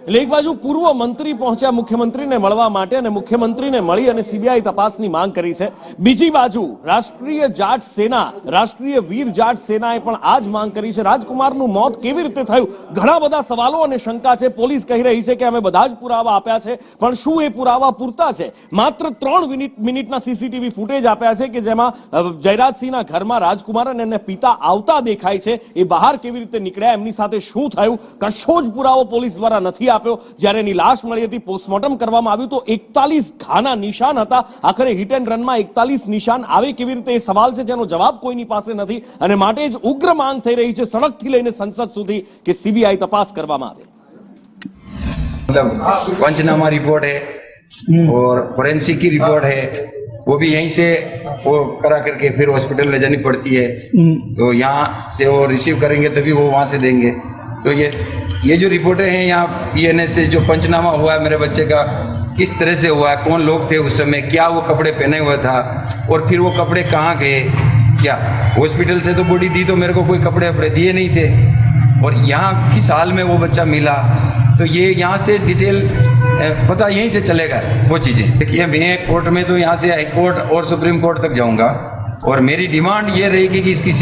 એટલે એક બાજુ પૂર્વ મંત્રી પહોંચ્યા મુખ્યમંત્રીને મળવા માટે અને મુખ્યમંત્રીને મળી અને સીબીઆઈ તપાસની માંગ કરી છે। બીજી બાજુ રાષ્ટ્રીય જાટ સેના, રાષ્ટ્રીય વીર જાટ સેનાએ પણ આ જ માંગ કરી છે। રાજકુમારનું મોત કેવી રીતે થયું, ઘણા બધા સવાલો અને શંકા છે। પોલીસ કહી રહી છે કે અમે બધા જ પુરાવા આપ્યા છે, પણ શું એ પુરાવા પૂરતા છે? માત્ર 3 મિનિટના સીસીટીવી ફૂટેજ આપ્યા છે કે જેમાં જયરાજસિંહના ઘરમાં રાજકુમાર અને એના પિતા આવતા દેખાય છે। એ બહાર કેવી રીતે નીકળ્યા, એમની સાથે શું થયું, કશો જ પુરાવો પોલીસ દ્વારા નથી આપ્યો। જ્યારે એની લાશ મળી હતી, પોસ્ટમોર્ટમ કરવામાં આવ્યું તો 41 ઘાના નિશાન હતા। આખરે હિટ એન્ડ રનમાં 41 નિશાન આવે કેવી રીતે, એ સવાલ છે જેનો જવાબ કોઈની પાસે નથી અને માટે જ ઉગ્ર માંગ થઈ રહી છે સડકથી લઈને સંસદ સુધી કે સીબીઆઈ તપાસ કરવામાં આવે। मतलब पंचनामा रिपोर्ट है और फोरेंसिक की रिपोर्ट है, वो भी यहीं से वो करा करके फिर हॉस्पिटल ले जानी पड़ती है। तो यहाँ से वो रिसीव करेंगे तभी वो वहाँ से देंगे। तो ये जो रिपोर्टें हैं यहाँ पीएनए से जो पंचनामा हुआ है मेरे बच्चे का, किस तरह से हुआ है, कौन लोग थे उस समय, क्या वो कपड़े पहने हुए था और फिर वो कपड़े कहाँ गए, क्या हॉस्पिटल से तो बॉडी दी तो मेरे को कोई कपड़े वपड़े दिए नहीं थे और यहाँ किस हाल में वो बच्चा मिला, तो ये यहाँ से डिटेल पता यहीं से चलेगा वो चीज़ें। देखिए मैं कोर्ट में तो यहाँ से हाई कोर्ट और सुप्रीम कोर्ट तक जाऊँगा और मेरी डिमांड ये रहेगी कि इसकी